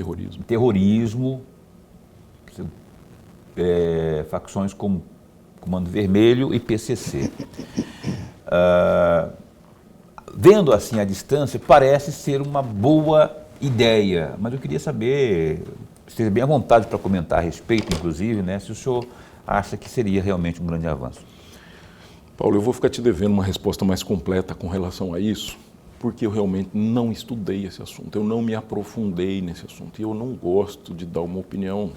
terrorismo, facções como Comando Vermelho e PCC. Vendo assim à distância, parece ser uma boa ideia, mas eu queria saber, esteja bem à vontade para comentar a respeito, inclusive, né, se o senhor acha que seria realmente um grande avanço. Paulo, eu vou ficar te devendo uma resposta mais completa com relação a isso, porque eu realmente não estudei esse assunto, eu não me aprofundei nesse assunto, e eu não gosto de dar uma opinião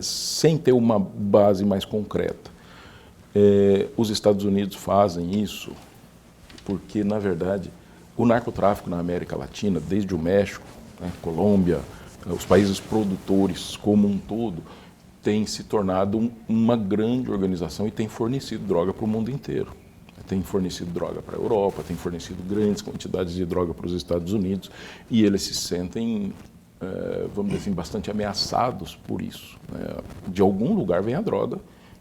sem ter uma base mais concreta. Os Estados Unidos fazem isso porque, na verdade, o narcotráfico na América Latina, desde o México, né, Colômbia, os países produtores como um todo, tem se tornado uma grande organização e tem fornecido droga para o mundo inteiro. Tem fornecido droga para a Europa, tem fornecido grandes quantidades de droga para os Estados Unidos e eles se sentem, vamos dizer assim, bastante ameaçados por isso. Né? De algum lugar vem a droga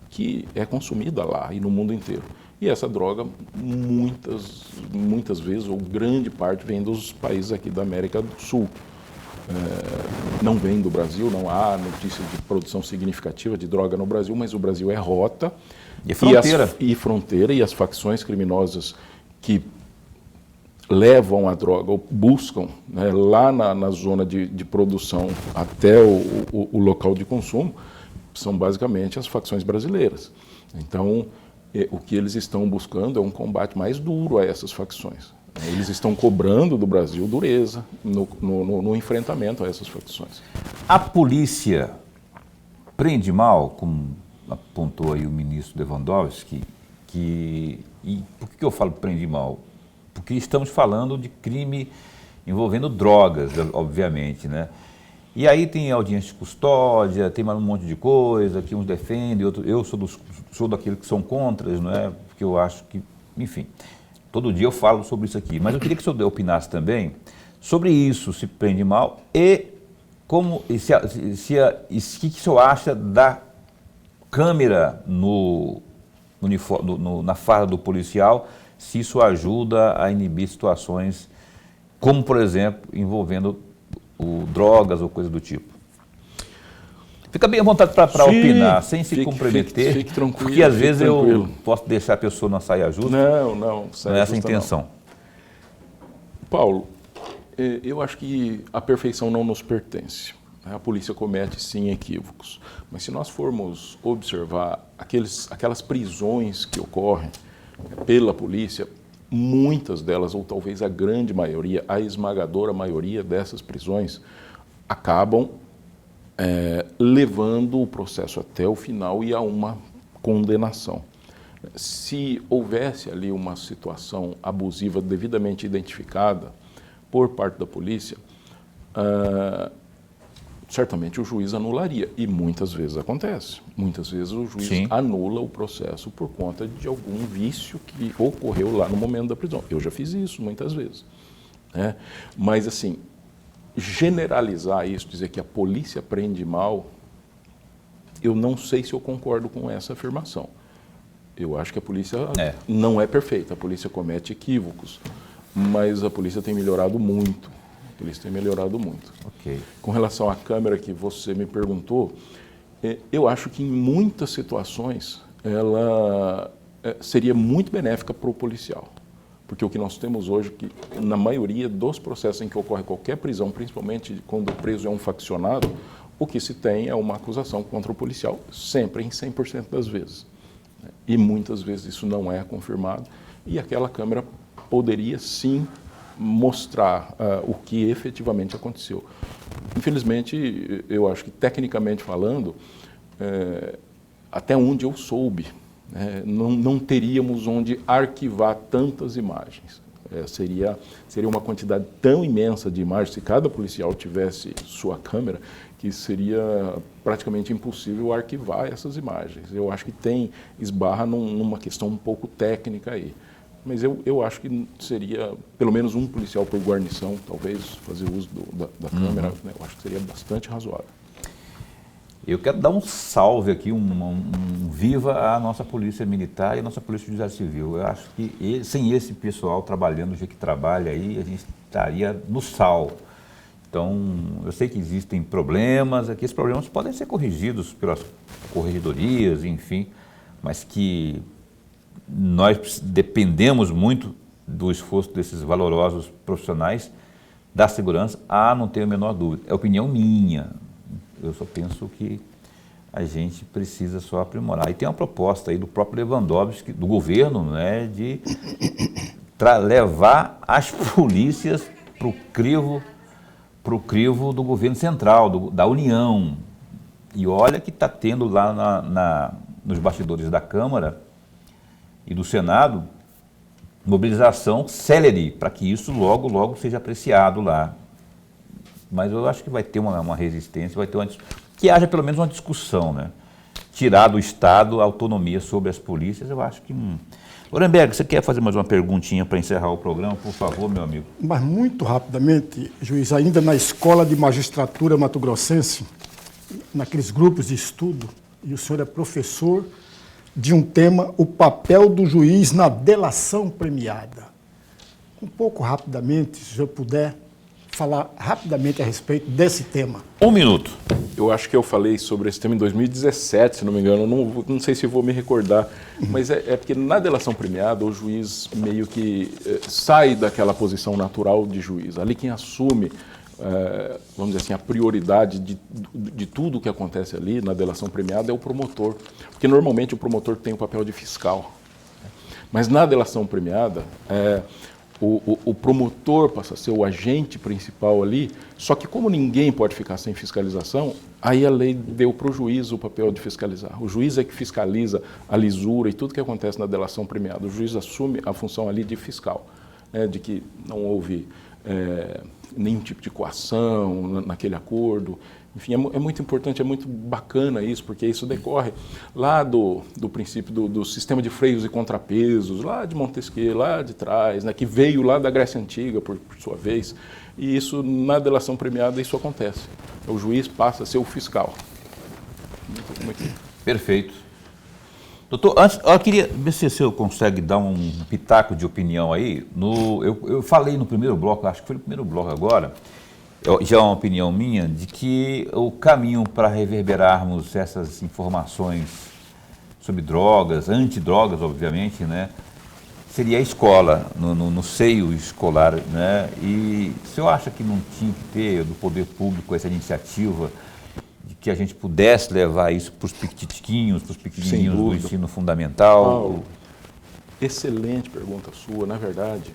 que é consumida lá e no mundo inteiro. E essa droga, muitas vezes, ou grande parte, vem dos países aqui da América do Sul. Não vem do Brasil, não há notícia de produção significativa de droga no Brasil, mas o Brasil é rota e fronteira. Fronteira, e as facções criminosas que levam a droga ou buscam, né, lá na zona de produção até o local de consumo são basicamente as facções brasileiras. Então, o que eles estão buscando é um combate mais duro a essas facções. Eles estão cobrando do Brasil dureza no enfrentamento a essas facções. A polícia prende mal, como apontou aí o ministro Lewandowski, e por que eu falo prende mal? Porque estamos falando de crime envolvendo drogas, obviamente, né? E aí tem audiência de custódia, tem um monte de coisa, que uns defendem, outros... Eu sou daqueles que são contras, não é? Porque eu acho que, enfim, todo dia eu falo sobre isso aqui. Mas eu queria que o senhor opinasse também sobre isso, se prende mal, e como, o que o senhor acha da câmera na farda do policial, se isso ajuda a inibir situações como, por exemplo, envolvendo drogas ou coisa do tipo. Fica bem à vontade para opinar, sem se comprometer, fique tranquilo, porque às vezes tranquilo. Eu posso deixar a pessoa na saia justa. Não é essa a intenção. Não. Paulo, eu acho que a perfeição não nos pertence. A polícia comete, sim, equívocos. Mas se nós formos observar aquelas prisões que ocorrem pela polícia, muitas delas, ou talvez a grande maioria, a esmagadora maioria dessas prisões, acabam levando o processo até o final e a uma condenação. Se houvesse ali uma situação abusiva devidamente identificada por parte da polícia, certamente o juiz anularia, e muitas vezes acontece. Muitas vezes o juiz anula o processo por conta de algum vício que ocorreu lá no momento da prisão. Eu já fiz isso muitas vezes, né? Mas, assim, generalizar isso, dizer que a polícia prende mal, eu não sei se eu concordo com essa afirmação. Eu acho que a polícia não é perfeita, a polícia comete equívocos, mas a polícia tem melhorado muito. A polícia tem melhorado muito. Okay. Com relação à câmera que você me perguntou, eu acho que em muitas situações ela seria muito benéfica para o policial. Porque o que nós temos hoje, que na maioria dos processos em que ocorre qualquer prisão, principalmente quando o preso é um faccionado, o que se tem é uma acusação contra o policial, sempre, em 100% das vezes. E muitas vezes isso não é confirmado, e aquela câmera poderia sim mostrar o que efetivamente aconteceu. Infelizmente, eu acho que tecnicamente falando, até onde eu soube, não teríamos onde arquivar tantas imagens. Seria uma quantidade tão imensa de imagens, se cada policial tivesse sua câmera, que seria praticamente impossível arquivar essas imagens. Eu acho que esbarra numa questão um pouco técnica aí. Mas eu acho que seria, pelo menos um policial por guarnição, talvez, fazer uso da câmera, né? Eu acho que seria bastante razoável. Eu quero dar um salve aqui, um viva à nossa Polícia Militar e à nossa Polícia Judiciária Civil. Eu acho que sem esse pessoal trabalhando do jeito que trabalha aí, a gente estaria no sal. Então, eu sei que existem problemas, que esses problemas podem ser corrigidos pelas corregedorias, enfim, mas que nós dependemos muito do esforço desses valorosos profissionais da segurança, não tenho a menor dúvida. É opinião minha. Eu só penso que a gente precisa só aprimorar. E tem uma proposta aí do próprio Lewandowski, do governo, né, de levar as polícias para o crivo do governo central, da União. E olha que está tendo lá nos bastidores da Câmara e do Senado mobilização célere para que isso logo seja apreciado lá. Mas eu acho que vai ter uma resistência, que haja pelo menos uma discussão, né? Tirar do Estado a autonomia sobre as polícias, eu acho que... Lorenberg, você quer fazer mais uma perguntinha para encerrar o programa, por favor, meu amigo? Mas muito rapidamente, juiz, ainda na Escola de Magistratura Mato-Grossense, naqueles grupos de estudo, e o senhor é professor de um tema, o papel do juiz na delação premiada. Um pouco rapidamente, se eu puder falar rapidamente a respeito desse tema. 1 minuto. Eu acho que eu falei sobre esse tema em 2017, se não me engano, não sei se vou me recordar, mas é porque na delação premiada o juiz meio que sai daquela posição natural de juiz. Ali quem assume, vamos dizer assim, a prioridade de tudo que acontece ali na delação premiada é o promotor, porque normalmente o promotor tem o papel de fiscal. Mas na delação premiada, O promotor passa a ser o agente principal ali, só que como ninguém pode ficar sem fiscalização, aí a lei deu para o juiz o papel de fiscalizar. O juiz é que fiscaliza a lisura e tudo que acontece na delação premiada. O juiz assume a função ali de fiscal, né, de que não houve nenhum tipo de coação naquele acordo. Enfim, é muito importante, é muito bacana isso, porque isso decorre lá do princípio do sistema de freios e contrapesos, lá de Montesquieu, lá de trás, né, que veio lá da Grécia Antiga, por sua vez, e isso, na delação premiada, isso acontece. O juiz passa a ser o fiscal. Muito. Perfeito. Doutor, antes, eu queria ver se o senhor consegue dar um pitaco de opinião aí. Eu falei no primeiro bloco, acho que foi no primeiro bloco agora, já é uma opinião minha, de que o caminho para reverberarmos essas informações sobre drogas, antidrogas, obviamente, né, seria a escola, no seio escolar, né? E o senhor acha que não tinha que ter do poder público essa iniciativa de que a gente pudesse levar isso para os pequitiquinhos, para os pequenininhos do ensino fundamental? Paulo, excelente pergunta sua. Na verdade,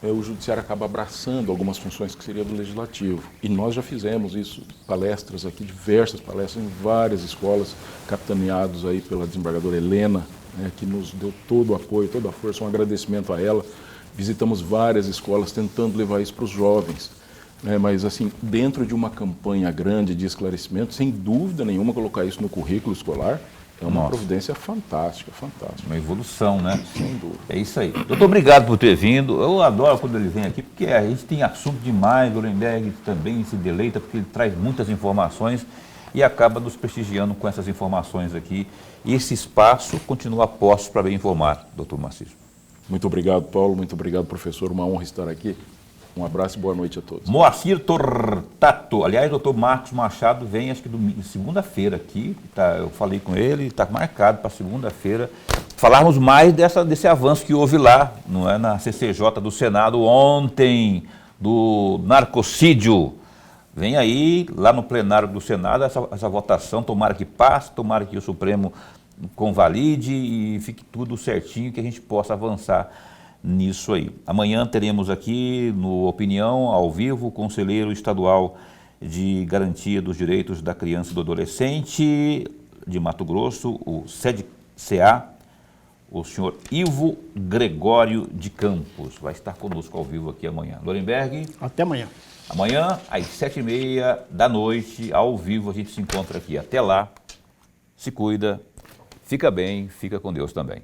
o judiciário acaba abraçando algumas funções que seria do legislativo. E nós já fizemos isso, palestras aqui, diversas palestras em várias escolas, capitaneados aí pela desembargadora Helena, né, que nos deu todo o apoio, toda a força, um agradecimento a ela. Visitamos várias escolas tentando levar isso para os jovens. Né, mas, assim, dentro de uma campanha grande de esclarecimento, sem dúvida nenhuma, colocar isso no currículo escolar é uma providência fantástica. Uma evolução, né? Sem dúvida. É isso aí. Doutor, obrigado por ter vindo. Eu adoro quando ele vem aqui, porque a gente tem assunto demais. O Lorenberg também se deleita, porque ele traz muitas informações e acaba nos prestigiando com essas informações aqui. E esse espaço continua a postos para bem informar, doutor Moacir. Muito obrigado, Paulo. Muito obrigado, professor. Uma honra estar aqui. Um abraço e boa noite a todos. Moacir Tortato. Aliás, o doutor Marcos Machado vem, acho que segunda-feira aqui. Tá, eu falei com ele, está marcado para segunda-feira. Falarmos mais desse avanço que houve lá, não é, na CCJ do Senado ontem, do narcocídio. Vem aí, lá no plenário do Senado, essa votação. Tomara que passe, tomara que o Supremo convalide e fique tudo certinho, que a gente possa avançar nisso aí. Amanhã teremos aqui no Opinião, ao vivo, o conselheiro estadual de Garantia dos Direitos da Criança e do Adolescente de Mato Grosso, o SEDCA, o senhor Ivo Gregório de Campos. Vai estar conosco ao vivo aqui amanhã. Lorenberg. Até amanhã. Amanhã, às 7h30 da noite, ao vivo, a gente se encontra aqui. Até lá, se cuida, fica bem, fica com Deus também.